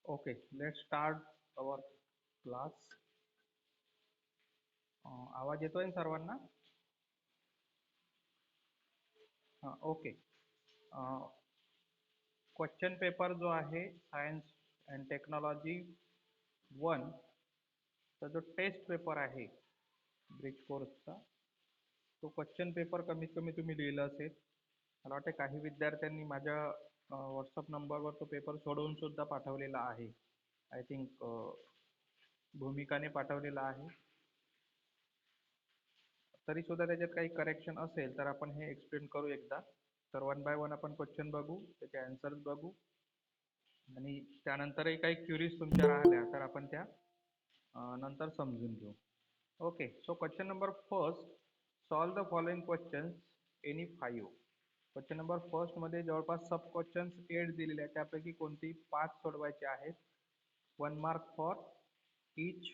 Okay, let's start our class. आवाज येतोय ना सर्वांना? ओके. क्वेश्चन पेपर जो आहे सायन्स अँड टेक्नॉलॉजी 1 चा जो टेस्ट पेपर आहे ब्रिज कोर्सचा, तो क्वेश्चन पेपर कमीत कमी तुम्ही लिहिला असेल. मला वाटते काही विद्यार्थ्यांनी माझ्या व्हॉट्सअप नंबरवर तो पेपर सोडवून सुद्धा पाठवलेला आहे. आय थिंक भूमिकाने पाठवलेला आहे. तरी सुद्धा त्याच्यात काही करेक्शन असेल तर आपण हे एक्सप्लेन करू एकदा. तर वन बाय वन आपण क्वेश्चन बघू, त्याचे आन्सर्स बघू आणि त्यानंतरही काही क्युरीज तुमच्या राहिल्या तर आपण त्या नंतर समजून घेऊ. Okay, so question number first, solve the following questions any 5. Question number first मध्ये जवळपास सब क्वेश्चन्स 8 दिलेले आहेत, त्यापैकी कोणतेही 5 सोडवायचे आहेत. 1 mark for each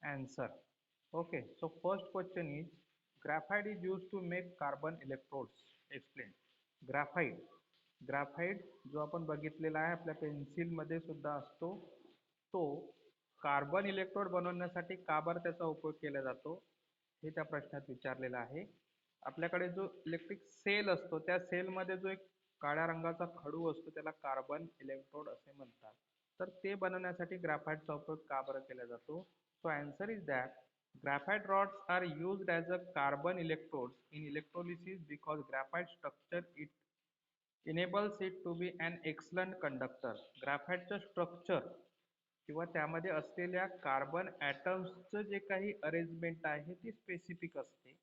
answer. Okay, so first question is graphite is used to make carbon electrodes. Explain. Graphite जो आपण बघितलेला आहे आपल्या पेन्सिल मध्ये सुद्धा असतो, तो कार्बन इलेक्ट्रोड बनवण्यासाठी का बरं त्याचा उपयोग केला जातो हे त्या प्रश्नात विचारलेलं आहे. आपल्याकडे जो इलेक्ट्रिक सेल असतो त्या सेल मध्ये जो एक काळ्या रंगाचा खडू असतो त्याला कार्बन इलेक्ट्रोड असे म्हणतात. तर ते बनवण्यासाठी ग्राफाइटचा उपयोग का बरं केला जातो? So answer is that graphite rods are used as a carbon electrodes in electrolysis because graphite structure it enables it to be an excellent conductor. ग्राफाइटचं स्ट्रक्चर किंवा त्यामध्ये असलेल्या कार्बन ॲटम्सचं जे काही अरेंजमेंट आहे ती स्पेसिफिक असते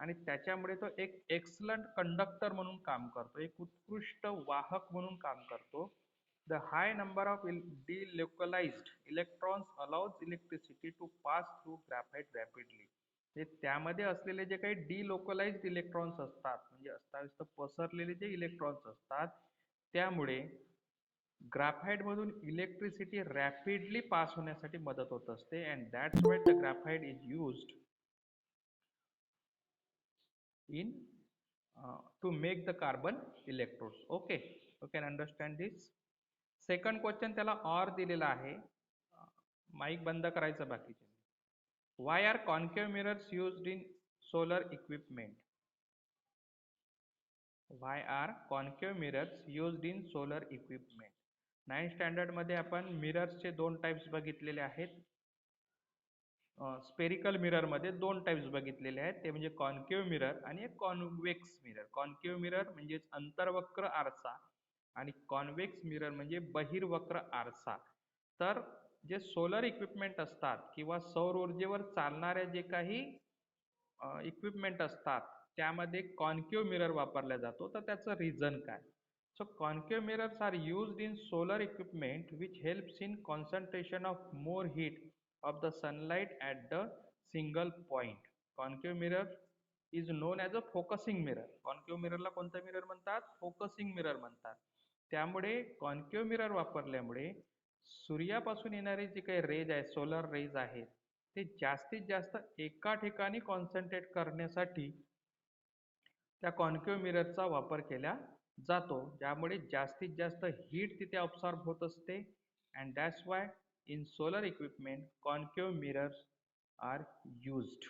आणि त्याच्यामुळे तो एक एक्सलंट कंडक्टर म्हणून काम करतो, एक उत्कृष्ट वाहक म्हणून काम करतो. The high number of delocalized electrons allows electricity to pass through graphite rapidly. हे त्यामध्ये असलेले जे काही डिलोकलाइज्ड इलेक्ट्रॉन्स असतात म्हणजे अस्ताव्यस्त पसरलेले जे इलेक्ट्रॉन्स असतात त्यामुळे ग्राफाइट मधून इलेक्ट्रिसिटी रॅपिडली पास होण्यासाठी मदत होत असते. And that's why the graphite is used in to make the carbon electrodes. Okay, you can understand this. Second question त्याला ऑर दिलेला आहे. माईक बंद करायचं बाकीचे. Why are concave mirrors used in solar equipment? Why are concave mirrors used in solar equipment? 9th standard मध्ये आपण मिरर्सचे 2 types बघितलेले आहेत. स्पेरिकल मिरर मध्ये 2 टाइप्स बघितलेले आहेत, ते म्हणजे कॉन्केव्ह मिरर आणि एक कॉन्वेक्स मिरर. कॉन्केव्ह मिरर म्हणजे अंतर्वक्र आरसा आणि कॉन्वेक्स मिरर म्हणजे बहिर्वक्र आरसा. तर जे सोलर इक्विपमेंट असतात किंवा सौर ऊर्जेवर चालणाऱ्या जे काही इक्विपमेंट असतात त्यामध्ये कॉन्केव्ह मिरर वापरला जातो. तर त्याचं रिझन काय? So concave mirrors are used in solar equipment which helps in concentration of more heat of the sunlight at the single point. Concave mirror is known as a focusing mirror. Concave mirror ला कोणता mirror म्हणतात? Focusing mirror म्हणतात. त्यामुळे concave mirror वापरल्यामुळे सूर्यापासून येणारे जे काही रेज आहेत, सोलर रेज आहेत, ते जास्तीत जास्त एका ठिकाणी कॉन्सन्ट्रेट करण्यासाठी त्या कॉन्केव्ह मिररचा वापर केला जातो, ज्यामुळे जास्तीत जास्त हीट तिथे ऑब्सॉर्ब होत असते. And that's why in solar equipment concave mirrors are used.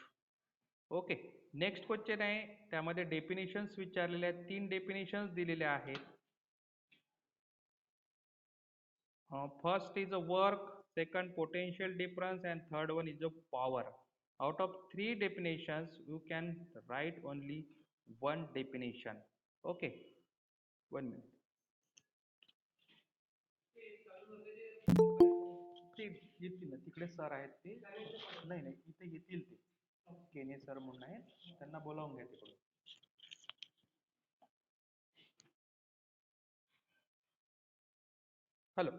Okay, next question आहे, त्यामध्ये डेफिनेशन्स विचारलेले आहेत. 3 डेफिनेशन्स दिलेले आहेत. First is a work, second potential difference and third one is a power. Out of 3 definitions you can write only 1 definition. Okay, 1 minute. ते येतील ना, तिकडे सर आहेत ते. नाही नाही, इथे येतील ते. केने सर म्हणून आहेत, त्यांना बोलावून घ्या तिकडून. हॅलो.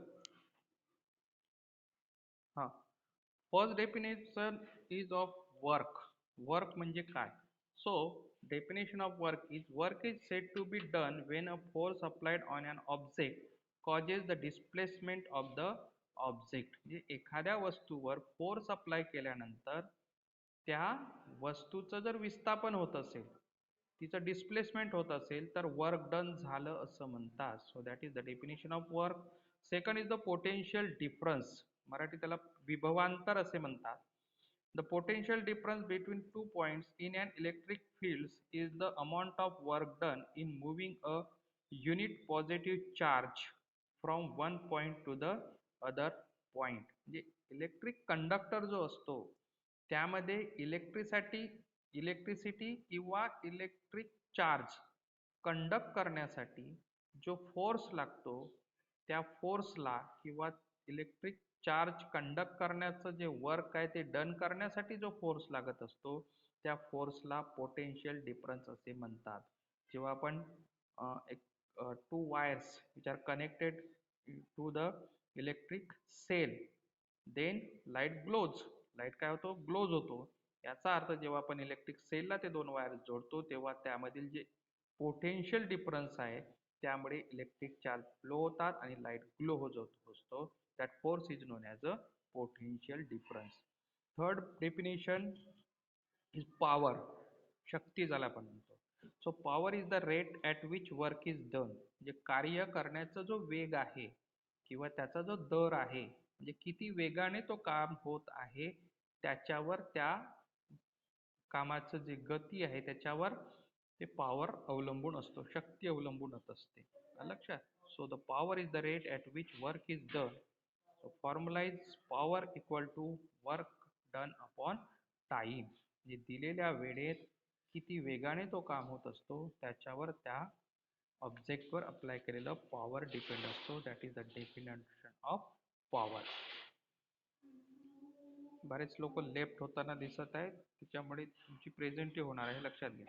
हां, first definition is of work. Work म्हणजे काय? So definition of work is said to be done when a force applied on an object causes the displacement of the object. म्हणजे एखाद्या वस्तूवर फोर्स अप्लाय केल्यानंतर त्या वस्तूचं जर विस्थापन होत असेल तिचं डिस्प्लेसमेंट होत असेल तर वर्क डन झालं असं म्हणतात. So that is the definition of work. Second is the potential difference, Marathi त्याला विभवांतर असे म्हणतात. The potential difference between 2 points in an electric field is the amount of work done in moving a unit positive charge from one point to the other point. म्हणजे electric conductor जो असतो त्यामध्ये electricity किंवा electric charge conduct करण्यासाठी जो force लागतो त्या फोर्सला किंवा इलेक्ट्रिक चार्ज कंडक्ट करण्याचं जे वर्क आहे ते डन करण्यासाठी जो फोर्स लागत असतो त्या फोर्सला पोटेन्शियल डिफरन्स असे म्हणतात. जेव्हा आपण एक two wires which are connected to the electric cell then light glows, light काय होतो ग्लोज होतो. याचा अर्थ जेव्हा आपण इलेक्ट्रिक सेलला ते दोन वायर्स जोडतो तेव्हा त्यामधील जे पोटेन्शियल डिफरन्स आहे त्यामुळे इलेक्ट्रिक चार्ज फ्लो होतात आणि लाईट ग्लो होत असतो. That force is known as a potential difference. Third definition is power. शक्ती ज्याला आपण म्हणतो. So power is the rate at which work is done. म्हणजे कार्य करण्याचा जो वेग आहे किंवा त्याचा जो दर आहे म्हणजे किती वेगाने तो काम होत आहे त्याच्यावर त्या कामाचं जे गती आहे त्याच्यावर ते पॉवर अवलंबून असतो, शक्ती अवलंबून असते. लक्षात. So the power is the rate at which work is done. So formula is power equal to work done upon time. म्हणजे दिलेल्या वेळेत किती वेगाने तो काम होत असतो त्याच्यावर त्या ऑब्जेक्टवर अप्लाय केलेलं पॉवर डिपेंड असतो. That is the definition of power. बरेच लोक लेफ्ट होताना दिसत आहेत त्याच्यामुळे तुमची प्रेझेंटी होणार आहे, लक्षात घ्या.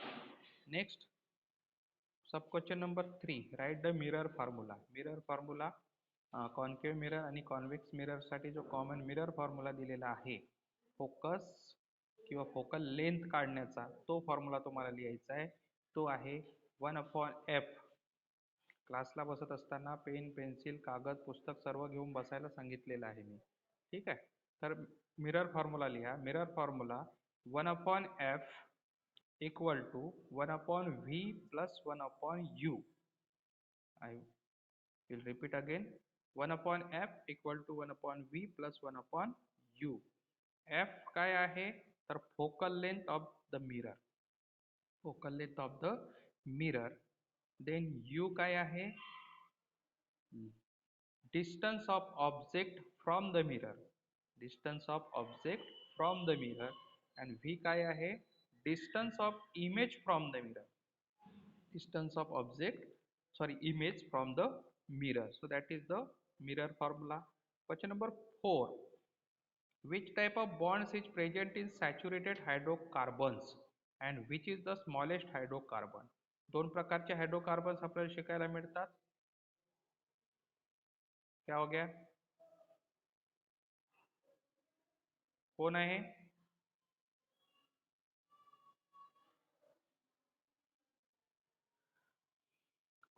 Next sub question number 3, write the mirror formula. Mirror formula concave mirror आणि कॉन्व्हेक्स मिरर साठी जो कॉमन मिरर फॉर्म्युला दिलेला आहे फोकस किंवा फोकल लेंथ काढण्याचा तो फॉर्म्युला तुम्हाला लिहायचा आहे. तो आहे 1/f. क्लासला बसत असताना पेन पेन्सिल कागद पुस्तक सर्व घेऊन बसायला सांगितलेलं आहे मी. ठीक आहे. तर मिरर फॉर्म्युला लिहा. Mirror formula 1/f equal to 1/v plus 1/u. I will repeat again. 1/f equal to 1/v plus 1/u. f काय आहे तर focal length of the mirror, focal length of the mirror. Then u काय आहे distance of object from the mirror, distance of object from the mirror. and v काय आहे distance of image from the mirror, distance of image from the mirror. So that is the mirror formula. Question number 4, which type of bonds is present in saturated hydrocarbons and which is the smallest hydrocarbon. दोन प्रकारचे hydrocarbons आपल्याला शिकायला मिळतात. क्या हो गया, कौन आहे?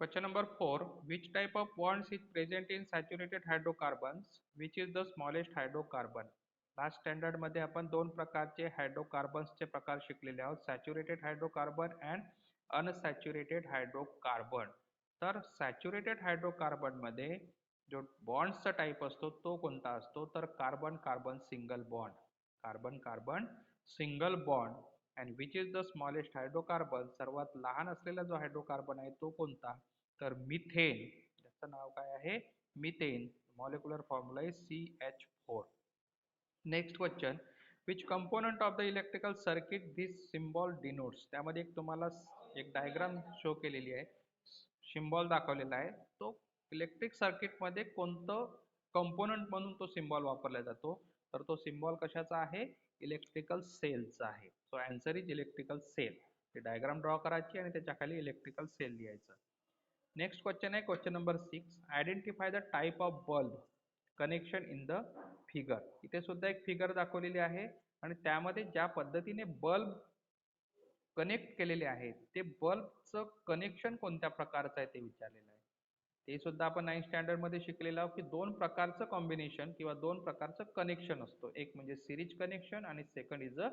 Question number 4, which type of bonds is present in saturated hydrocarbons, which is the smallest hydrocarbon. Last standard मध्ये आपण दोन प्रकारचे हायड्रोकार्बन्सचे प्रकार शिकलेले आहोत, saturated hydrocarbon and unsaturated hydrocarbon. तर सॅच्युरेटेड हायड्रोकार्बन मध्ये जो बॉन्डचा टाईप असतो तो कोणता असतो तर carbon carbon single bond, carbon carbon single bond. And which is the smallest hydrocarbon, सर्वात लहान असलेला जो हायड्रोकार्बन आहे तो कोणता तर मिथेन. त्याचं नाव काय आहे methane. Molecular formula is CH4. Next question, which component of the electrical circuit this symbol denotes. त्यामध्ये एक तुम्हाला एक डायग्राम शो केलेली आहे, सिम्बॉल दाखवलेला आहे. तो इलेक्ट्रिक सर्किटमध्ये कोणतं कंपोनंट म्हणून तो सिम्बॉल वापरला जातो तर तो सिम्बॉल कशाचा आहे इलेक्ट्रिकल सेलचा आहे. So answer is electrical cell. ते डायग्राम ड्रॉ करायची आणि त्याच्या खाली इलेक्ट्रिकल सेल लिहायचं. नेक्स्ट क्वेश्चन आहे question number 6, identify the type of bulb connection in the figure. इथे सुद्धा एक फिगर दाखवलेली आहे आणि त्यामध्ये ज्या पद्धतीने बल्ब कनेक्ट केलेले आहेत ते बल्बचं कनेक्शन कोणत्या प्रकारचं आहे ते विचारलेलं आहे. ते सुद्धा आपण 9th स्टँडर्ड मध्ये शिकलेलं आहोत की दोन प्रकारचं कॉम्बिनेशन किंवा दोन प्रकारचं कनेक्शन असतो, एक म्हणजे सिरीज कनेक्शन आणि second is a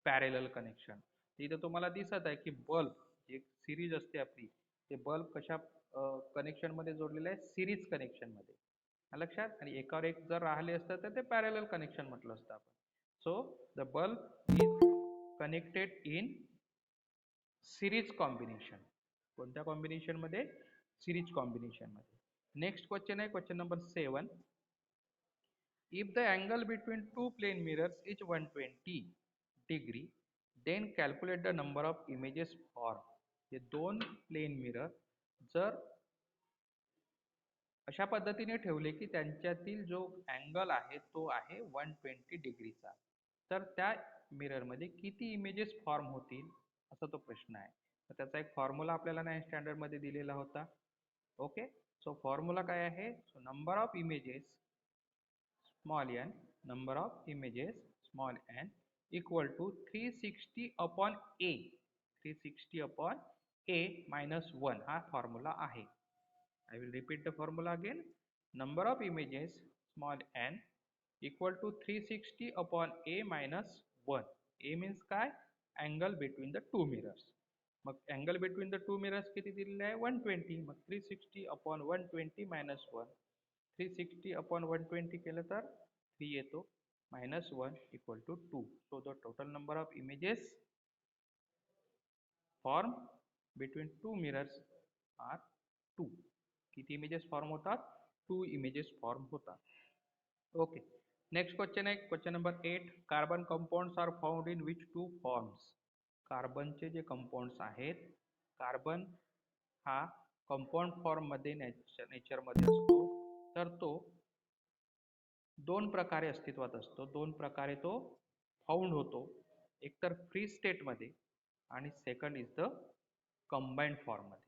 parallel connection. इथे तुम्हाला दिसत आहे की बल्ब जी सिरीज असते आपली, ते बल्ब कशा कनेक्शन मध्ये जोडलेले आहे, सिरीज कनेक्शन मध्ये. लक्षात. आणि एकावर एक जर राहिले असतं तर ते पॅरलल कनेक्शन म्हटलं असतं आपण. So the bulb is connected in series combination. कोणत्या कॉम्बिनेशन मध्ये? सिरीज कॉम्बिनेशन मध्ये. नेक्स्ट क्वेश्चन आहे question number 7. If the angle between two plane mirrors is 120 degree, then calculate the number of images formed. हे दोन plain mirror जर अशा पद्धतीने ठेवले की त्यांच्यातील जो अँगल आहे तो आहे 120 डिग्रीचा, तर त्या मिरर मध्ये किती इमेजेस फॉर्म होतील असा तो प्रश्न आहे. तर त्याचा एक फॉर्म्युला आपल्याला 9th स्टँडर्ड मध्ये दिलेला होता. ओके. सो फॉर्म्युला काय आहे? So number of images small n, number of images small n equal to 360 upon a, 360 upon a minus 1 हा फॉर्म्युला आहे. I will repeat the formula again. Number of images small n equal to 360 upon a minus 1. A means काय? Angle between the two mirrors. मग angle between the two mirrors किती दिलेले आहे? 120. मग 360 upon 120 minus 1. 360 upon 120 केलं तर 3 येतो, minus 1 equal to 2. So the total number of images formed between two mirrors are 2. किती इमेजेस फॉर्म होतात? 2 इमेजेस फॉर्म होतात. ओके. नेक्स्ट क्वेश्चन आहे question number 8. Carbon compounds are found in which two forms. कार्बनचे जे compounds आहेत, carbon हा compound form मध्ये नेचरमध्ये असतो, तर तो दोन प्रकारे अस्तित्वात असतो. दोन प्रकारे तो फाउंड होतो. एक तर फ्री स्टेट मध्ये आणि second is the combined form मध्ये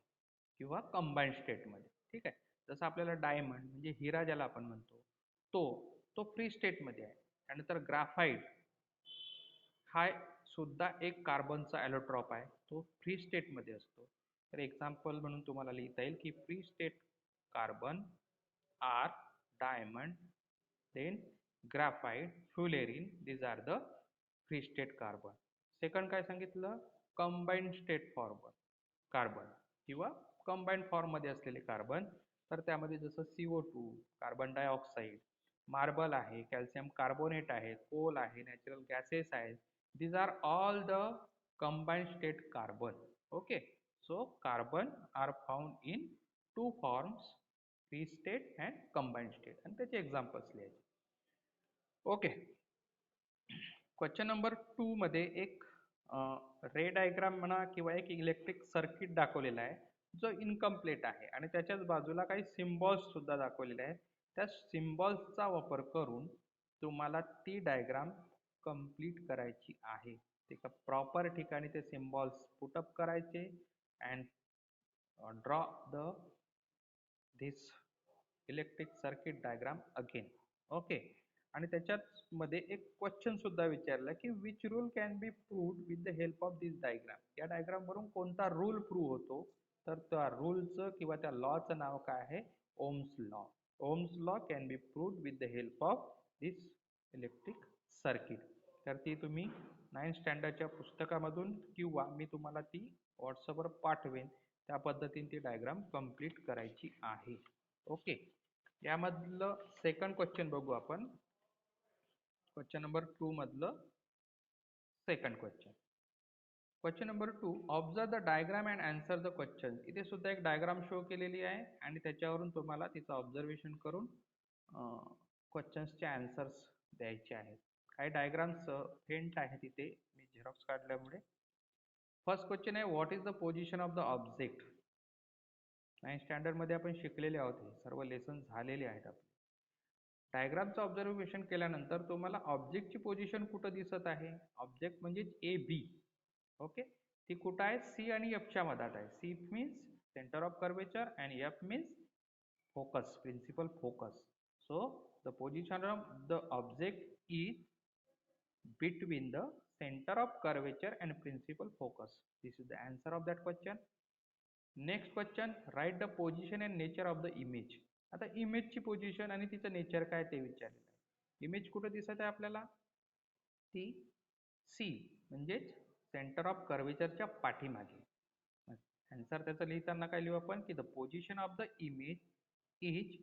किंवा कंबाइंड स्टेट मध्ये. ठीक आहे. जसं आपल्याला डायमंड म्हणजे हिरा ज्याला आपण म्हणतो, तो तो फ्री स्टेट मध्ये आहे. त्यानंतर ग्राफाइट हा सुद्धा एक कार्बनचा ॲलोट्रॉप आहे, तो फ्री स्टेट मध्ये असतो. तर एक्झाम्पल म्हणून तुम्हाला लिहिता येईल की free state carbon are diamond, then graphite, fullerene, these are the free state carbon. Second काय सांगितलं? कंबाइंड स्टेट कार्बन किंवा कंबाइंड फॉर्म मध्ये असलेले कार्बन. तर त्यामध्ये जसं CO2, कार्बन डायऑक्साईड, मार्बल आहे, कॅल्शियम कार्बोनेट आहे, कोल आहे, नॅचरल गॅसेस आहेत. these are all the combined state carbon. Okay. So carbon are found in two forms, free state and combined state, आणि त्याचे एक्झाम्पल्स लिहायचे. ओके. क्वेश्चन नंबर 2 मध्ये एक रे diagram म्हणा किंवा एक इलेक्ट्रिक सर्किट दाखवलेला आहे, जो इनकम्प्लीट आहे आणि त्याच्याच बाजूला काही सिम्बॉल्स सुद्धा दाखवलेले आहेत. त्या सिम्बॉल्सचा वापर करून तुम्हाला ती डायग्राम कंप्लीट करायची आहे. एका प्रॉपर ठिकाणी ते सिम्बॉल्स पुटअप करायचे and draw the this electric circuit diagram again. Okay. आणि त्याच्यात मध्ये एक क्वेश्चन सुद्धा विचारला की which rule can be proved with the help of this diagram. या डायग्राम वरून कोणता रूल प्रूव्ह होतो? तर त्या रूलचं किंवा त्या लॉचं नाव काय आहे? Ohm's law. Ohm's law can be proved with the help of this electric circuit. तर ती तुम्ही 9th स्टँडर्डच्या पुस्तकामधून किंवा मी तुम्हाला ती व्हॉट्सअपवर पाठवेन, त्या पद्धतीने ती डायग्राम कंप्लीट करायची आहे. ओके. यामधलं सेकंड क्वेश्चन बघू आपण. क्वेश्चन नंबर 2 मधलं second question. Question number 2. Observe the diagram and answer the question. इथे सुद्धा एक डायग्राम शो केलेली आहे आणि त्याच्यावरून तुम्हाला तिचं ऑब्झर्वेशन करून क्वेश्चन्सचे आन्सर्स द्यायचे आहेत. काही डायग्राम्स फेंट आहे तिथे, मी झेरॉक्स काढल्यामुळे. फर्स्ट क्वेश्चन आहे, what is the position of the object. 9th standard मध्ये आपण शिकलेले आहोत, हे सर्व लेसन झालेले आहेत आपले. डायग्रामचं ऑब्झर्वेशन केल्यानंतर तुम्हाला ऑब्जेक्टची पोझिशन कुठं दिसत आहे? ऑब्जेक्ट म्हणजे ए बी. ओके. ती कुठं आहे? सी आणि एफच्या मधात आहे. C means centre of curvature and F means focus, principal focus. So the position of the object is between the center of curvature and principal focus. This is the answer of that question. Next question, write the position and nature of the image. आता इमेजची position आणि तिचं nature काय ते विचारलेलं आहे. Image कुठं दिसत आहे आपल्याला? ती सी म्हणजेच सेंटर ऑफ कर्वेचरच्या पाठीमागे. आन्सर त्याचं लिहिताना काय लिहू आपण की the position of the image is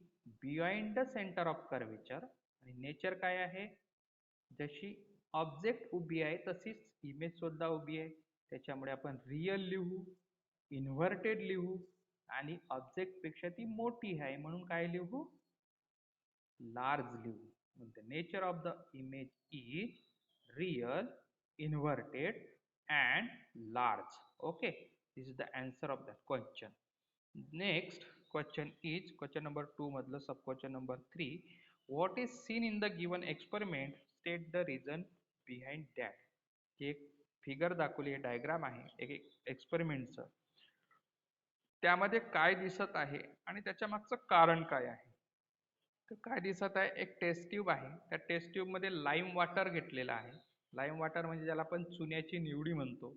behind the centre of curvature. आणि नेचर काय आहे, जशी ऑब्जेक्ट उभी आहे तशीच इमेज सुद्धा उभी आहे, त्याच्यामुळे आपण रियल लिहू, इन्व्हर्टेड लिहू आणि ऑब्जेक्ट पेक्षा ती मोठी आहे म्हणून काय लिहू, लार्ज लिहू. The nature of the image is real, inverted and large. Okay, this is the answer of that question. Next question is question number 2 madla sub question number 3. What is seen in the given experiment, state the reason behind that. एक figure दाखवली आहे, diagram आहे एक एक्सपेरिमेंटचं, त्यामध्ये काय दिसत आहे आणि त्याच्या मागचं कारण काय आहे. तर काय दिसत आहे, एक टेस्ट ट्यूब आहे, त्या टेस्ट ट्यूब मध्ये लाईम वॉटर घेतलेला आहे. लाईम वॉटर म्हणजे ज्याला आपण चुन्याची निवडी म्हणतो.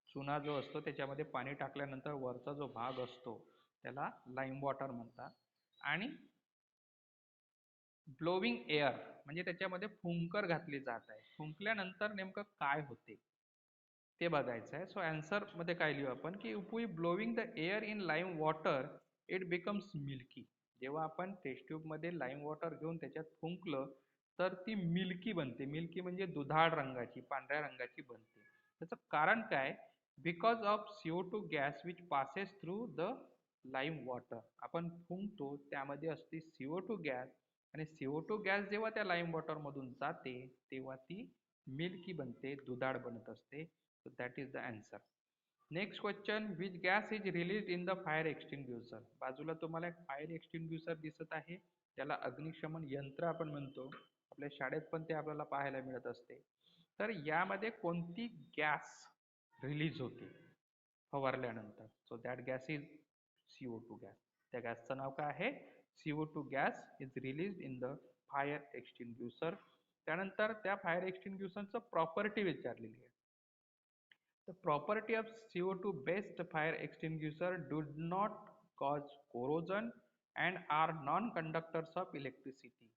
चुना जो असतो त्याच्यामध्ये पाणी टाकल्यानंतर वरचा जो भाग असतो त्याला लाईम वॉटर म्हणतात. आणि ब्लोविंग एअर म्हणजे त्याच्यामध्ये फुंकर घातली जात आहे. फुंकल्यानंतर नेमकं काय होते ते बघायचं आहे. सो आन्सर मध्ये काय लिहू आपण की if we blowing the air in lime water it becomes milky. जेव्हा आपण टेस्ट ट्यूब मध्ये लाईम वॉटर घेऊन त्याच्यात फुंकलं तर ती मिल्की बनते. मिल्की म्हणजे दुधाळ रंगाची, पांढऱ्या रंगाची बनते. त्याचं कारण काय, because of CO2 gas which passes through the lime water. आपण फुंकतो त्यामध्ये असते CO2 गॅस आणि CO2 गॅस जेव्हा त्या लाईम वॉटर मधून जाते तेव्हा ती मिल्की बनते, दुधाळ बनत असते. So that is the answer. Next question, which gas is release in the fire extinguisher. बाजूला तुम्हाला एक फायर एक्सटिंग्युशर दिसत आहे, त्याला अग्निशमन यंत्र आपण म्हणतो. आपल्या शाळेत पण ते आपल्याला पाहायला मिळत असते. तर यामध्ये कोणती गॅस रिलीज होते फवारल्यानंतर. So that gas is CO2 gas. त्या गॅसचं नाव काय आहे, CO2 gas is release in the fire extinguisher. त्यानंतर त्या फायर एक्सटिंग्युशरचं प्रॉपर्टी विचारलेली आहे. The property of CO2 based fire extinguisher do not cause corrosion and are non-conductors of electricity.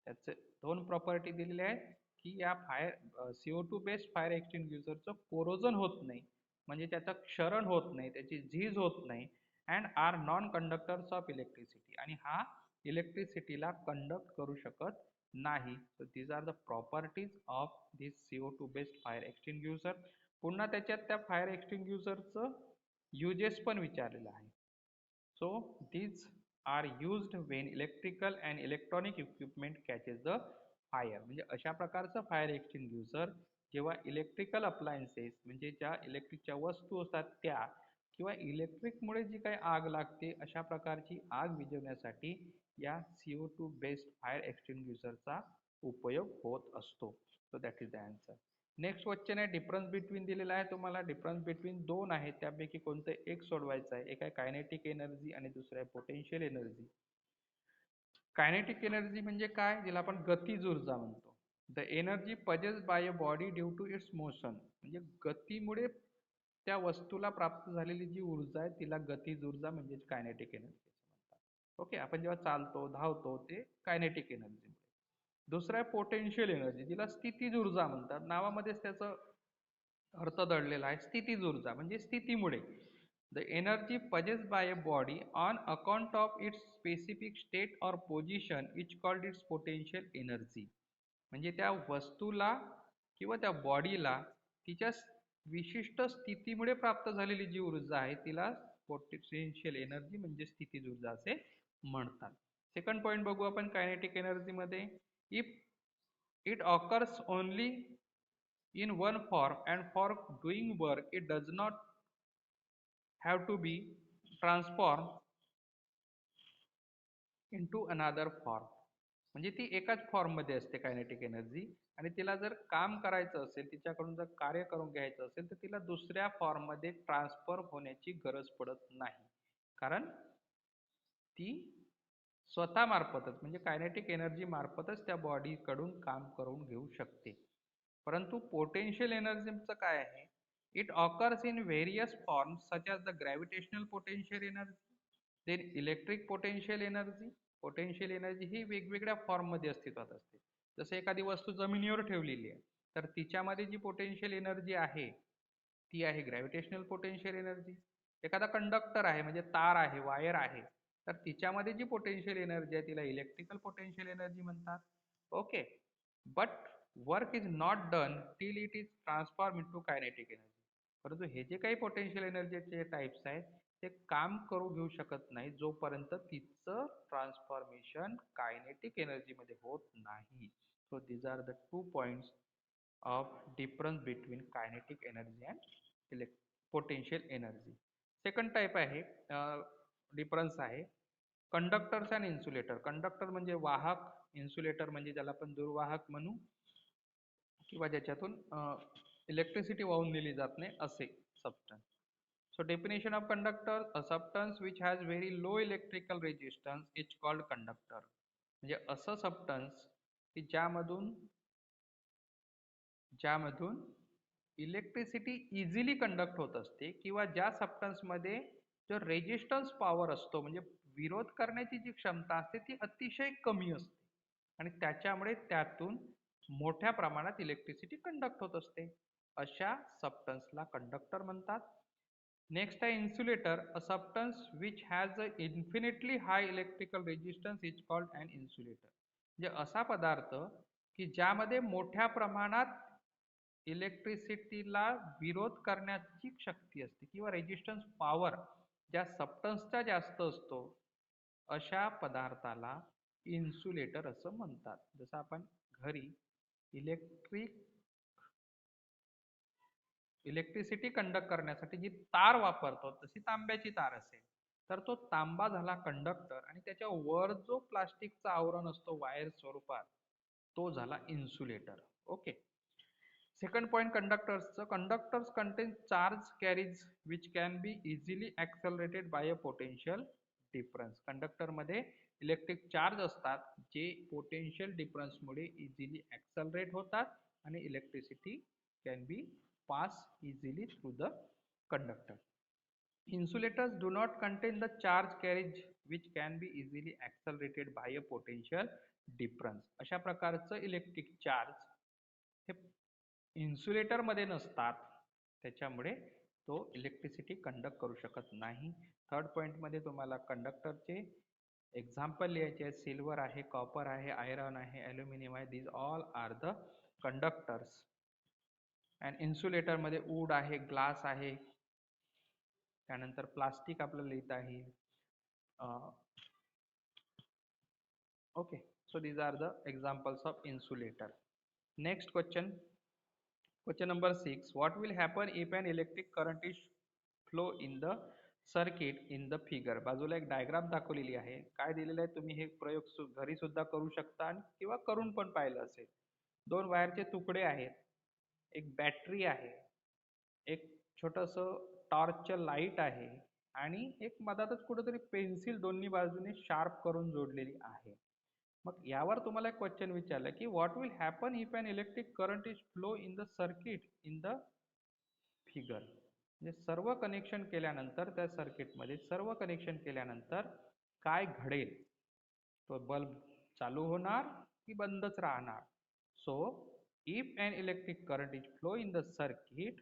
त्याचे दोन प्रॉपर्टी दिलेले आहेत की या CO2 बेस्ड फायर एक्सटिंग्युशरचं कोरोजन होत नाही, म्हणजे त्याचं क्षरण होत नाही, त्याची झीज होत नाही. And are non conductors of electricity, आणि हा इलेक्ट्रिसिटीला कंडक्ट करू शकत नाही. So these are the properties of this CO2 based fire extinguisher. पुन्हा त्याच्यात त्या फायर एक्सटिंग्युशरचं युजेस पण विचारलेलं आहे. So these are used when electrical and electronic equipment catches the fire. म्हणजे अशा प्रकारचं फायर एक्सटिंग्युशर जेव्हा इलेक्ट्रिकल अप्लायन्सेस म्हणजे ज्या इलेक्ट्रिकच्या वस्तू असतात त्या, किंवा इलेक्ट्रिकमुळे जी काही आग लागते अशा प्रकारची आग विझवण्यासाठी या CO2 बेस्ड फायर एक्सटिंग्युशरचा उपयोग होत असतो. So that is the answer. Next question आहे, डिफरन्स बिटवीन दिलेला आहे तुम्हाला. डिफरन्स बिटवीन दोन आहे, त्यापैकी कोणतं एक सोडवायचं आहे. एक आहे कायनेटिक एनर्जी आणि दुसरं आहे पोटेन्शियल एनर्जी. कायनेटिक एनर्जी म्हणजे काय, जिला आपण गतीज ऊर्जा म्हणतो. The energy possesses by a body due to its motion. म्हणजे गतीमुळे त्या वस्तूला प्राप्त झालेली जी ऊर्जा आहे तिला गतीज ऊर्जा म्हणजेच कायनेटिक एनर्जी म्हणतात. ओके, आपण जेव्हा चालतो धावतो ते कायनेटिक एनर्जी. दुसरं आहे पोटेन्शियल एनर्जी, जिला स्थितीज ऊर्जा म्हणतात. नावामध्येच त्याचं अर्थ दडलेला आहे. स्थितीज ऊर्जा म्हणजे स्थितीमुळे. The energy possesses by a body on account of its specific state or position which called its potential energy. म्हणजे त्या वस्तूला किंवा त्या बॉडीला तिच्या विशिष्ट स्थितीमुळे प्राप्त झालेली जी ऊर्जा आहे तिला पोटेन्शियल एनर्जी म्हणजे स्थितीज ऊर्जा असे म्हणतात. सेकंड पॉइंट बघू आपण कायनेटिक एनर्जी मध्ये. If it occurs only in one form and for doing work it does not have to be transformed into another form. म्हणजे ती एकाच फॉर्म मध्ये असते कायनेटिक एनर्जी, आणि तिला जर काम करायचं असेल, तिच्याकडून जर कार्य करून घ्यायचं असेल तर तिला दुसऱ्या फॉर्म मध्ये ट्रान्सफर होण्याची गरज पडत नाही, कारण ती स्वतः मार्फतच म्हणजे कायनेटिक एनर्जी मार्फतच त्या बॉडी कडून काम करून घेऊ शकते. परंतु पोटेन्शियल एनर्जीचं काय आहे, it occurs in various forms such as the gravitational potential energy, then electric potential energy. Potential energy ही वेगवेगळ्या फॉर्म मध्ये अस्तित्वात असते. जसे एखादी वस्तू जमिनीवर ठेवलेली आहे तर तिच्यामध्ये जी पोटेन्शियल एनर्जी आहे ती आहे ग्रॅव्हिटेशनल पोटेन्शियल एनर्जी. एखादा कंडक्टर आहे म्हणजे तार आहे, वायर आहे, तर तिच्यामध्ये जी पोटेन्शियल एनर्जी आहे तिला इलेक्ट्रिकल पोटेन्शियल एनर्जी म्हणतात. Okay. But work is not done till it is transform into kinetic energy. परंतु हे जे काही पोटेन्शियल एनर्जीचे टाइप्स आहेत ते काम करू घेऊ शकत नाही जोपर्यंत तिचं ट्रान्सफॉर्मेशन कायनेटिक एनर्जी मध्ये होत नाही. So these are the 2 points of difference between kinetic energy and potential energy. Second type आहे डिफरन्स आहे कंडक्टर्स अँड इन्सुलेटर. कंडक्टर म्हणजे वाहक, इन्सुलेटर म्हणजे ज्याला आपण दुर्वाहक म्हणू किंवा ज्याच्यातून इलेक्ट्रिसिटी वाहून नेली जात नाही असे substance. So definition of conductor, a substance which has very low electrical resistance is called conductor. म्हणजे असं सबस्टन्स की ज्यामधून इलेक्ट्रिसिटी इझिली कंडक्ट होत असते किंवा ज्या सबस्टन्स मध्ये जो रेजिस्टन्स पॉवर असतो म्हणजे विरोध करण्याची जी क्षमता असते ती अतिशय कमी असते आणि त्याच्यामुळे त्यातून मोठ्या प्रमाणात इलेक्ट्रिसिटी कंडक्ट होत असते. अशा सबस्टन्सला कंडक्टर म्हणतात. नेक्स्ट आहे insulator. A substance which has a infinitely high electrical resistance is called an insulator. म्हणजे असा पदार्थ की ज्यामध्ये मोठ्या प्रमाणात इलेक्ट्रिसिटीला विरोध करण्याची शक्ती असते किंवा रेजिस्टन्स पॉवर ज्या सबस्टन्सचा जास्त असतो अशा पदार्थाला इन्सुलेटर असं म्हणतात. जसं आपण घरी इलेक्ट्रिसिटी कंडक्ट करण्यासाठी जी तार वापरतो तशी तांब्याची तार असेल तर तो तांबा झाला कंडक्टर आणि त्याच्या वर जो प्लास्टिकचा आवरण असतो वायर स्वरूपात तो झाला इन्सुलेटर. ओके. सेकंड पॉइंट कंडक्टर्सचं. Conductors contain charge carriers which can be easily accelerated by a potential difference. कंडक्टरमध्ये इलेक्ट्रिक चार्ज असतात जे पोटेन्शियल डिफरन्समुळे इझिली ॲक्सलरेट होतात आणि electricity can be pass easily through the conductor. Insulators do not contain the charge carriage which can be easily accelerated by a potential difference. अशा प्रकारचं electric charge हे insulator मध्ये नसतात त्याच्यामुळे तो इलेक्ट्रिसिटी कंडक्ट करू शकत नाही. थर्ड पॉइंट मध्ये तुम्हाला कंडक्टरचे एक्झाम्पल लिहायचे आहे. सिल्वर आहे, कॉपर आहे, आयरन आहे, ॲल्युमिनियम आहे. These all are the conductors. And insulator मध्ये वूड आहे, ग्लास आहे, त्यानंतर प्लास्टिक आपल्याला लिहिता आहे. Okay. So these are the examples of insulator. Next question. Question number 6. What will happen if an electric current is flow in the circuit in the figure? बाजूला एक diagram दाखवलेली आहे. काय दिलेलं आहे तुम्ही हे प्रयोग घरी सुद्धा करू शकता किंवा करून पण पाहिलं असेल. दोन वायरचे तुकडे आहेत, एक बॅटरी आहे, एक छोटंसं टॉर्चचं लाईट आहे आणि एक मधातच कुठेतरी पेन्सिल दोन्ही बाजूने शार्प करून जोडलेली आहे. मग यावर तुम्हाला एक क्वेश्चन विचारलं की what will happen if an electric current is flow in the circuit in the figure. म्हणजे सर्व कनेक्शन केल्यानंतर त्या सर्किटमध्ये सर्व कनेक्शन केल्यानंतर काय घडेल? तो बल्ब चालू होणार की बंदच राहणार? So if an electric current is flow in the circuit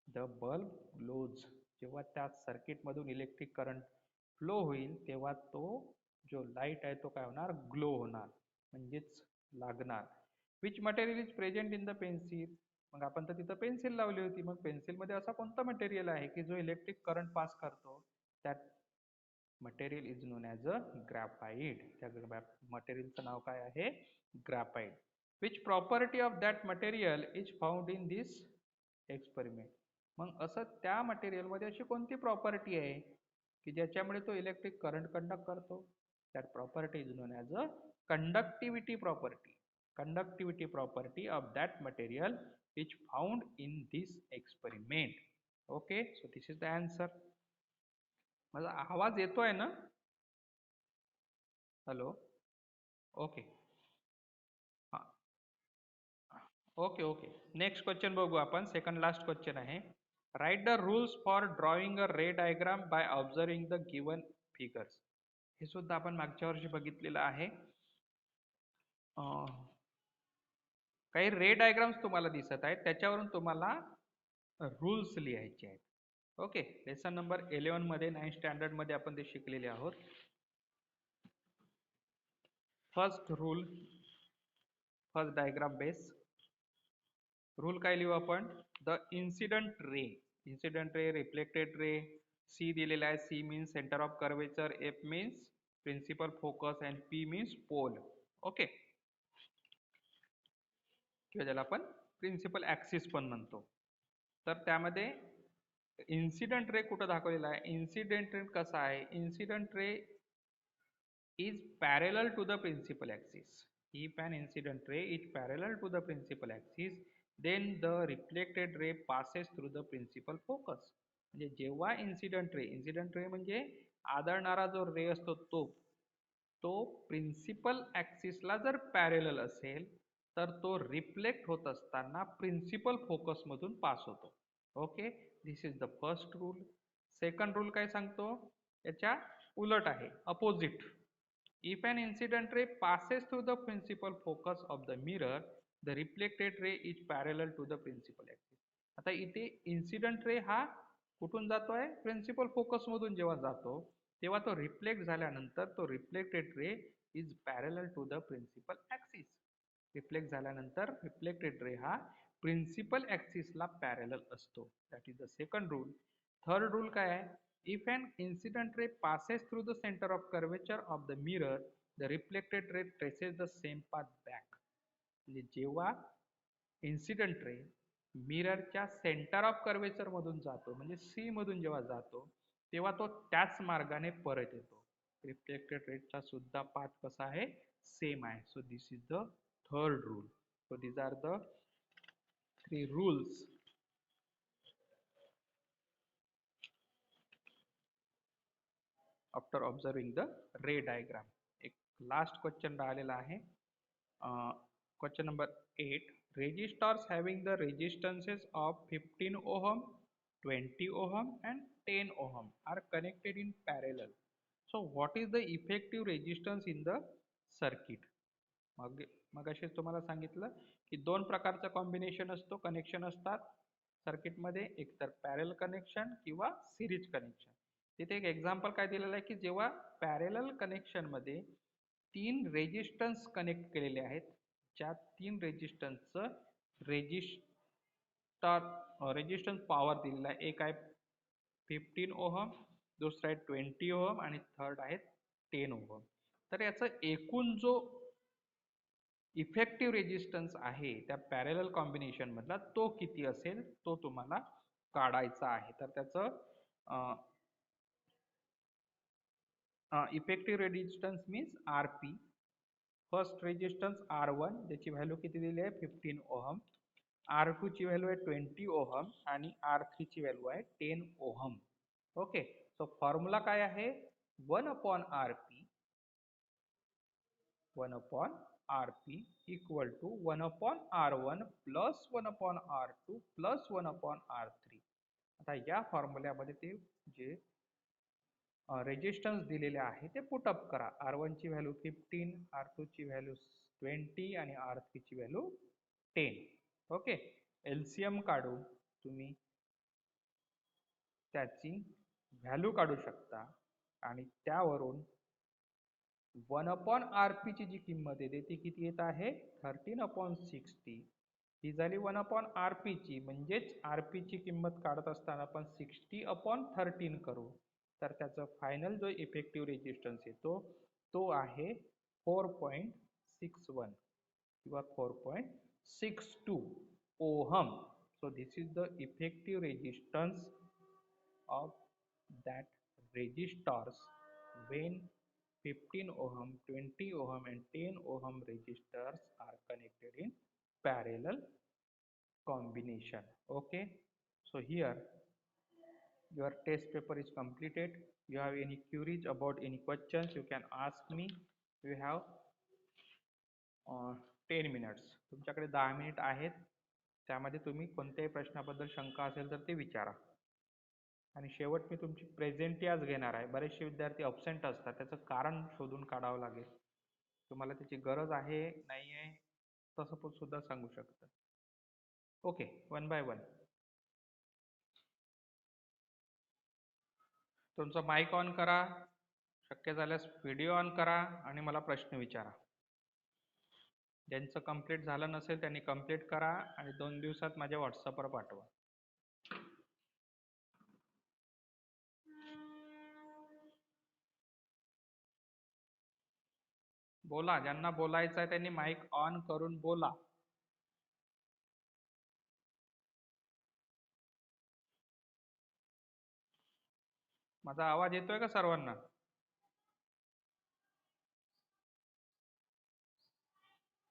the bulb glows. जेव्हा त्या सर्किट मधून इलेक्ट्रिक करंट फ्लो होईल तेव्हा तो जो लाईट आहे तो काय होणार? ग्लो होणार म्हणजेच लागणार. Which material is present in the pencil. मग आपण तर तिथं पेन्सिल लावली होती. मग पेन्सिल मध्ये असा कोणता मटेरियल आहे की जो इलेक्ट्रिक करंट पास करतो? That material is non as a graphite. त्या मटेरियलचं नाव काय आहे? Graphite. Which property of that material is found in this experiment. मग असं त्या मटेरियल मध्ये अशी कोणती प्रॉपर्टी आहे की ज्याच्यामुळे तो इलेक्ट्रिक करंट कंडक्ट करतो? That property is known as a conductivity property. Conductivity property of that material is found in this experiment. Okay, so this is the answer. माझा आवाज येतोय ना? Hello. Okay. Okay okay. Next question बघू आपण. Second last question आहे. Write the rules for drawing a ray diagram by observing the given figures. हे सुद्धा आपण मागच्या वर्षी बघितलेलं आहे. काही रे डायग्राम्स तुम्हाला दिसत आहेत त्याच्यावरून तुम्हाला रूल्स लिहायचे आहेत. ओके, लेसन नंबर 11 मध्ये 9 स्टँडर्ड मध्ये आपण ते शिकलेले आहोत. First rule, first diagram base rule काय लिहू आपण? The incident ray, incident ray, reflected ray, C दिलेला आहे. C means centre of curvature, F means principal focus and P means pole. Okay, किंवा ज्याला आपण प्रिन्सिपल ऍक्सिस पण म्हणतो. तर त्यामध्ये इन्सिडेंट रे कुठं दाखवलेला आहे? इन्सिडेंट रे कसा आहे? Incident ray is parallel to the principal axis. If an incident ray is parallel to the principal axis, then the reflected ray passes through the principal focus. म्हणजे जेव्हा incident रे म्हणजे आदळणारा जो रे असतो तो प्रिन्सिपल ऍक्सिसला जर parallel असेल तर तो रिफ्लेक्ट होत असताना प्रिन्सिपल फोकस मधून पास होतो. Okay, this is the first rule. Second rule काय सांगतो? याच्या उलट आहे, opposite. If an incident ray passes through the principal focus of the mirror, the reflected ray is parallel to the principal axis. आता इथे incident ray हा कुठून जातोय? प्रिन्सिपल फोकस मधून जेव्हा जातो तेव्हा तो रिफ्लेक्ट झाल्यानंतर तो reflected ray is parallel to the principal axis. Reflect झाल्यानंतर रिफ्लेक्टेड रे हा प्रिन्सिपल ऍक्सिसला पॅरलल असतो. That is the second rule. Third rule काय आहे? If an incident ray passes through the center of curvature of the mirror, the reflected ray traces the same path back. म्हणजे जेव्हा incident ray मिररच्या centre of curvature मधून जातो, म्हणजे C मधून जेव्हा जातो तेव्हा तो त्याच मार्गाने परत येतो. रिफ्लेक्टेड रेचा सुद्धा पाथ कसा आहे? सेम आहे. So this is the third rule. So these are the 3 rules after observing the ray diagram. एक लास्ट क्वेश्चन राहिलेला आहे. Question number 8. Resistors having the resistances of 15 ohm, 20 ohm and 10 ohm are connected in parallel. So what is the effective resistance in the circuit? मग असेच तुम्हाला सांगितलं की दोन प्रकारचं कॉम्बिनेशन असतो, कनेक्शन असतात सर्किटमध्ये, एक तर पॅरेलल कनेक्शन किंवा सिरीज कनेक्शन. तिथे एक एक्झाम्पल काय दिलेलं आहे की जेव्हा पॅरेलल कनेक्शन मध्ये 3 रेजिस्टन्स कनेक्ट केलेले आहेत, ज्या 3 रेजिस्टन्सचं रेजिस्टन्स पॉवर दिलेला आहे. एक आहे 15 ओहम, दुसरा आहे 20 ओहम आणि थर्ड आहे 10 ओहम. तर याचा एकूण जो इफेक्टिव्ह रेजिस्टन्स आहे त्या पॅरेलल कॉम्बिनेशन मधला तो किती असेल तो तुम्हाला काढायचा आहे. तर त्याचं effective resistance means RP. First resistance R1 ज्याची व्हॅल्यू किती दिली आहे? 15 ओहम. R2 ची व्हॅल्यू आहे 20 ओहम आणि R3 ची व्हॅल्यू आहे 10 ओहम. ओके, सो फॉर्म्युला काय आहे? 1/RP 1/RP equal to 1/R1 plus 1/R2 plus 1/R3. आता या फॉर्म्युल्यामध्ये ते जे रेजिस्टन्स दिलेले आहे ते पुटअप करा. R1 ची व्हॅल्यू 15, R2 ची व्हॅल्यू 20 आणि R3 ची व्हॅल्यू 10. ओके, एलसीएम काढून तुम्ही त्याची व्हॅल्यू काढू शकता आणि त्यावरून 1/RP ची जी किंमत येते ती किती येत आहे? 13/60. ही झाली 1/RP ची, म्हणजेच RP ची किंमत काढत असताना आपण 60/13 करू. तर त्याचा फायनल जो इफेक्टिव्ह रेजिस्टन्स येतो तो आहे 4.61 किंवा 4.62 ohm. So this is the effective resistance of that resistors when 15 ohm, 20 ohm and 10 ohm resistors are connected in parallel combination. Okay, so here your test paper is completed. You have any queries about any questions, you can ask me. You have 10 minutes. तुमच्याकडे 10 minute आहेत, त्यामध्ये तुम्ही कोणत्याही प्रश्नाबद्दल शंका असेल तर ते विचारा. आणि शेवट मी तुमची प्रेझेंटी आज घेणार आहे. बरेचसे विद्यार्थी अब्सेंट असतात, त्याचं कारण शोधून काढावं लागेल. तुम्हाला त्याची गरज आहे नाही आहे तसं पण सुद्धा सांगू शकता. Okay, 1 by 1. तुमचा माईक ऑन करा, शक्य झाल्यास व्हिडिओ ऑन करा आणि मला प्रश्न विचारा. ज्यांचं कंप्लीट झालं नसेल त्यांनी कंप्लीट करा आणि 2 दिवसात माझ्या व्हॉट्सअपवर पाठवा. बोला, ज्यांना बोलायचं आहे त्यांनी माईक ऑन करून बोला. माझा आवाज येतोय का सर्वांना?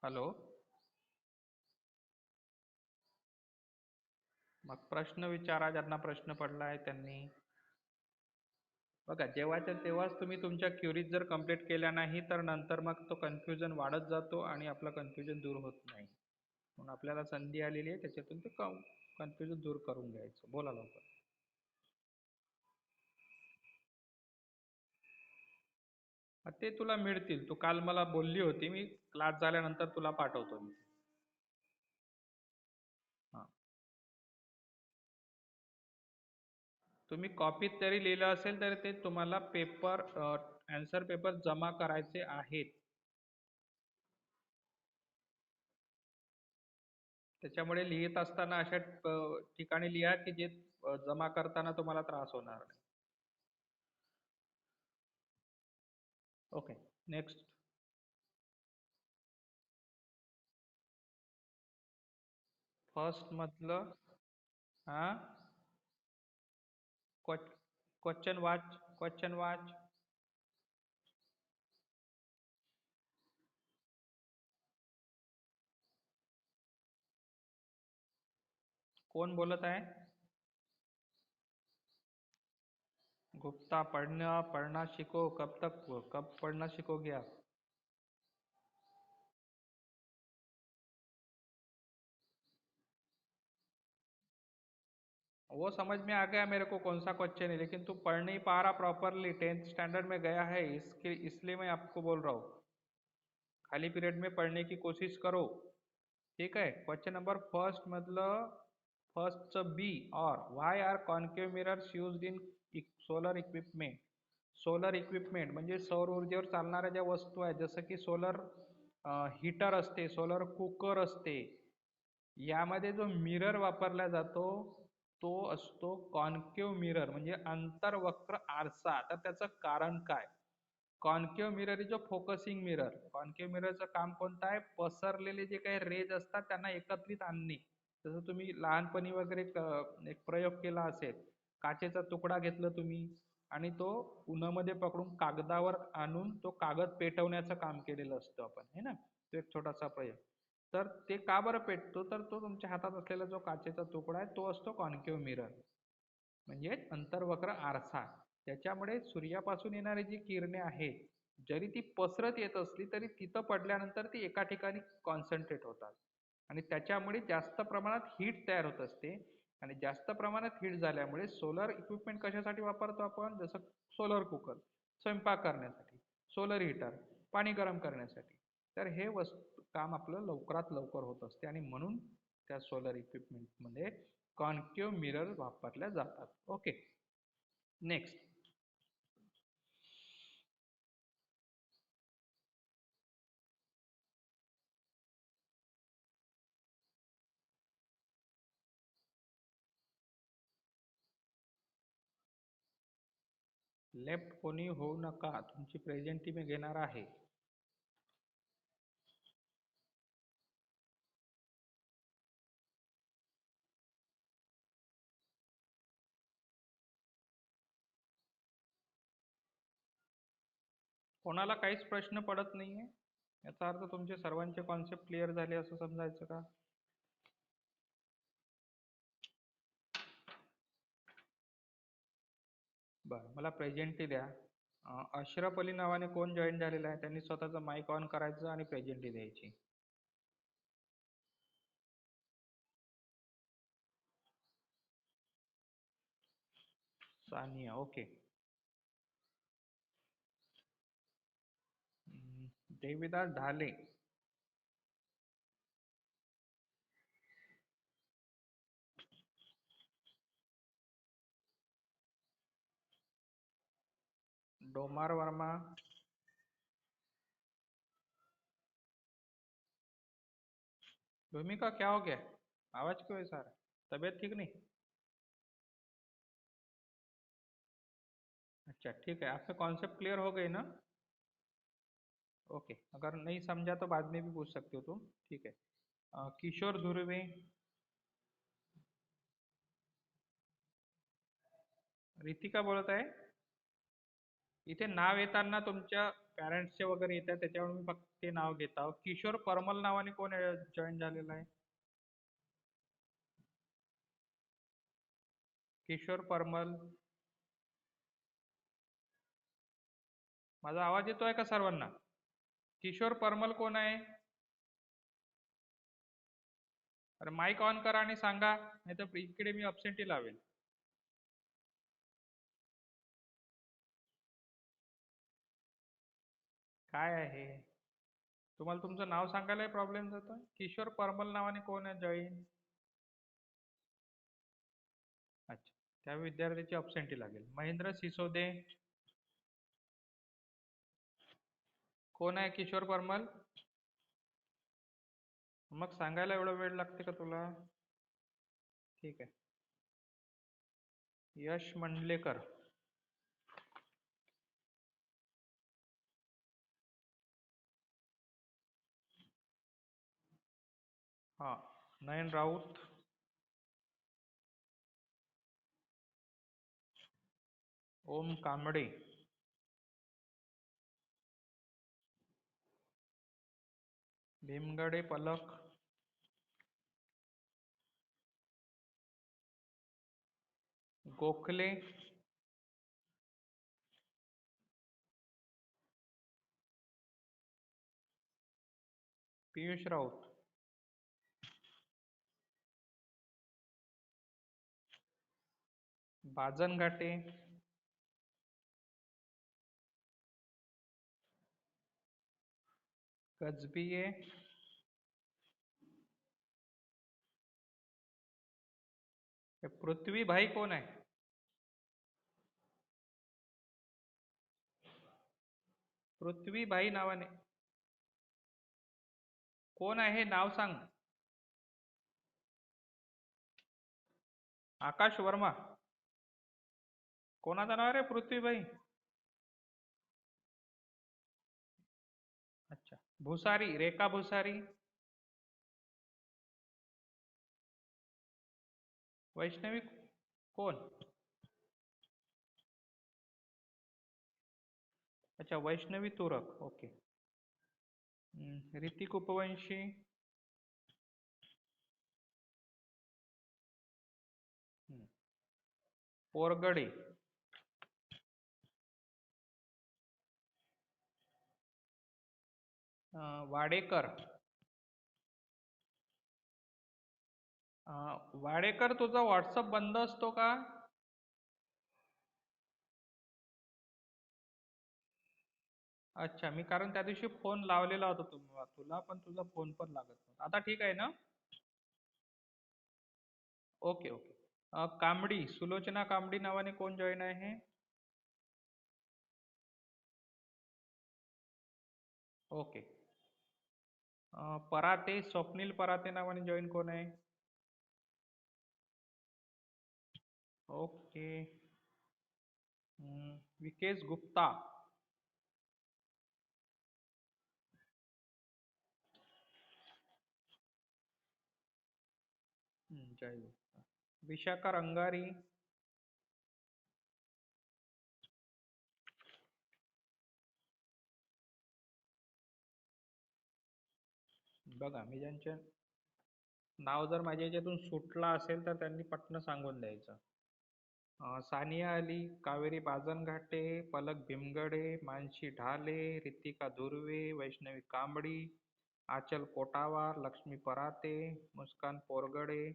हॅलो. मग प्रश्न विचारा, ज्यांना प्रश्न पडला आहे त्यांनी. बघा, जेव्हाच्या तेव्हाच तुम्ही तुमच्या क्युरीज जर कंप्लीट केल्या नाही तर नंतर मग तो कन्फ्युजन वाढत जातो आणि आपलं कन्फ्युजन दूर होत नाही. म्हणून आपल्याला संधी आलेली आहे, त्याच्यातून ते कन्फ्युजन दूर करून घ्यायचं. बोला लवकर. ते तुला मिळतील. तू काल मला बोलली होती, मी क्लास झाल्यानंतर तुला पाठवतो मी. हां. तुम्ही कॉपीत जरी लिहिलं असेल तर ते तुम्हाला पेपर आन्सर पेपर जमा करायचे आहेत. त्याच्यामुळे लिहित असताना अशा ठिकाणी लिहा की जे जमा करताना तुम्हाला त्रास होणार नाही. Okay, next. फर्स्ट मधलं हा क्वेश्चन वाच, क्वेश्चन वाच. कोण बोलत आहे? गुप्ता. पढ़ना सीखो. कब पढ़ना सीखोगे आप? वो समझ में आ गया मेरे को कौन सा क्वेश्चन है, लेकिन तू पढ़ नहीं पा रहा प्रॉपरली. 10th स्टैंडर्ड में गया है, इसलिए मैं आपको बोल रहा हूँ. खाली पीरियड में पढ़ने की कोशिश करो. ठीक है. क्वेश्चन नंबर फर्स्ट मधलं फर्स्ट बी. और why are concave mirrors used in solar equipment? Solar equipment म्हणजे सौर ऊर्जेवर चालणाऱ्या ज्या वस्तू आहेत, जसं की सोलर हीटर असते, सोलर कुकर असते, यामध्ये जो मिरर वापरला जातो तो असतो कॉन्केव मिरर, म्हणजे अंतर्वक्र आरसा. तर त्याचं कारण काय? Concave mirror is a focusing mirror. Concave मिररचं काम कोणतं आहे? पसरलेले जे काही रेज असतात त्यांना एकत्रित आणणे. जसं तुम्ही लहानपणी वगैरे एक प्रयोग केला असेल, काचेचा तुकडा घेतला तुम्ही आणि तो उन्हामध्ये पकडून कागदावर आणून तो कागद पेटवण्याचं काम केलेलं असतं आपण, है ना? तो एक छोटासा प्रयोग. तर ते का बरं पेटतो? तर तो तुमच्या हातात असलेला जो काचेचा तुकडा आहे तो असतो कॉन्केव मिरर, म्हणजे अंतर्वक्र आरसा. त्याच्यामुळे सूर्यापासून येणारी जी किरणे आहेत, जरी ती पसरत येत असली तरी तिथं पडल्यानंतर ती एका ठिकाणी कॉन्सन्ट्रेट होतात आणि त्याच्यामुळे जास्त प्रमाणात हीट तयार होत असते. आणि जास्त प्रमाणात हीट झाल्यामुळे सोलर इक्विपमेंट कशासाठी वापरतो आपण? जसं सोलर कुकर स्वयंपाक करण्यासाठी, सोलर हीटर पाणी गरम करण्यासाठी. तर हे काम आपलं लवकरात लवकर होत असते आणि म्हणून त्या सोलर इक्विपमेंट मध्ये कॉन्केव मिरर वापरल्या जातात. Okay, next. लेफ्ट कोणी होऊ नका, तुमची प्रेझेंटी मी घेणार आहे. कोणाला काहीच प्रश्न पडत नाहीये? याचा अर्थ तुमचे सर्वांचे कॉन्सेप्ट क्लिअर झाले असं समजायचं का? बरं, मला प्रेझेंटी द्या. अशरफ अली नावाने कोण जॉईन झालेला आहे? त्यांनी स्वतःचा माईक ऑन करायचं आणि प्रेझेंटी द्यायची. सानिया. ओके. देविदास ढाले. डोमार वर्मा, भूमिका क्या हो गया? आवाज क्यों ऐसा आ रहा है? तबीयत ठीक नहीं? अच्छा ठीक है, आपके कॉन्सेप्ट क्लियर हो गए ना? ओके, अगर नहीं समझा तो बाद में भी पूछ सकते हो तुम, ठीक है। किशोर धुर्वे, रितिका बोलत आहे. इथे नाव येताना तुमच्या पॅरेंट्सचे वगैरे येतात, त्याच्यावर मी फक्त ते नाव घेत आहो. किशोर परमल नावाने कोण जॉईन झालेला आहे? किशोर परमल. माझा आवाज येतोय का सर्वांना? किशोर परमल कोण आहे? अरे माईक ऑन करा आणि सांगा, नाही तर इकडे मी अबसेंटी लावेल. काय आहे? तुम्हाला तुमचं नाव सांगायला प्रॉब्लेम जातोय? किशोर परमल नावाने कोण आहे जॉईन? अच्छा, त्या विद्यार्थ्याची अबसेंटी लागेल. महेंद्र सिसोदे. कोण आहे किशोर परमल? मग सांगायला एवढा वेळ लागते का तुला? ठीक आहे. यश मंडलेकर. हा. नयन राऊत. ओम कांबळे. भीमगडे पलक. गोखले. पियुष राऊत. बाजनघाटे. गजबिये. हे पृथ्वी भाई कोण आहे? पृथ्वी भाई नावाने कोण आहे, नाव सांग. आकाश वर्मा. कोणाचं नाव रे पृथ्वी भाई? अच्छा. भुसारी, रेखा भुसारी. वैष्णवी कोण? अच्छा, वैष्णवी तुरक, ओके. ऋतिक उपवंशी. हम्म. पोरगडे. वाडेकर. वाडेकर, तुझा व्हॉट्सअप बंद असतो का? अच्छा, मी कारण त्या दिवशी फोन लावलेला होता तुला, पण तुझा फोन पण लागत नव्हता. आता ठीक आहे ना? Okay okay. कांबडी, सुलोचना कांबडी नावाने कोण जॉईन आहे? ओके. पराते, स्वप्नील पराते नावाने जॉईन कोण आहे? ओके. विकेश गुप्ता. जय गुप्ता. विशाखा रंगारी. बघा, मी ज्यांचे नाव जर माझ्या याच्यातून सुटला असेल तर त्यांनी पटकन सांगून द्यायचं. सानिया अली, कावेरी बाजनघाटे, पलक भीमगडे, मानसी ढाले, रितिका धुर्वे, वैष्णवी कांबडी, आचल कोटावार, लक्ष्मी पराते, मुस्कान पोरगडे,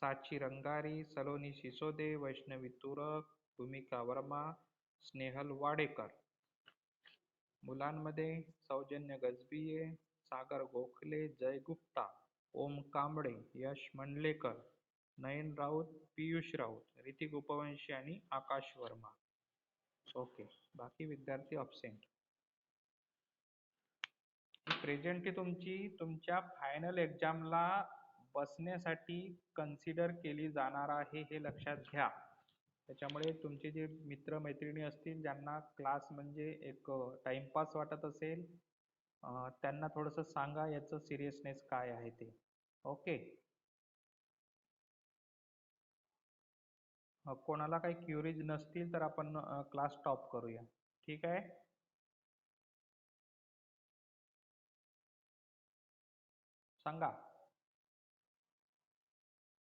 साची रंगारी, सलोनी सिसोदे, वैष्णवी तुरक, भूमिका वर्मा, स्नेहल वाडेकर. मुलांमध्ये सौजन्य गजबिये, सागर गोखले, जय गुप्ता, ओम कांबळे, यश मंडलेकर, नयन राऊत, पियुष राऊत, ऋतिक उपवंशी आणि आकाश वर्मा. ओके. बाकी विद्यार्थी अब्सेंट. ही प्रेझेंटी तुमची तुमच्या फायनल एक्झामला बसण्यासाठी कन्सिडर केली जाणार आहे हे लक्षात घ्या. त्याच्यामुळे तुमचे जे मित्र-मैत्रिणी असतील ज्यांना क्लास म्हणजे एक टाइमपास वाटत असेल, त्यांना थोडंसं सांगा याचं सिरियसनेस काय आहे ते. ओके. कोणाला काही क्युरीज नसतील तर आपण क्लास स्टॉप करूया. ठीक आहे. सांगा.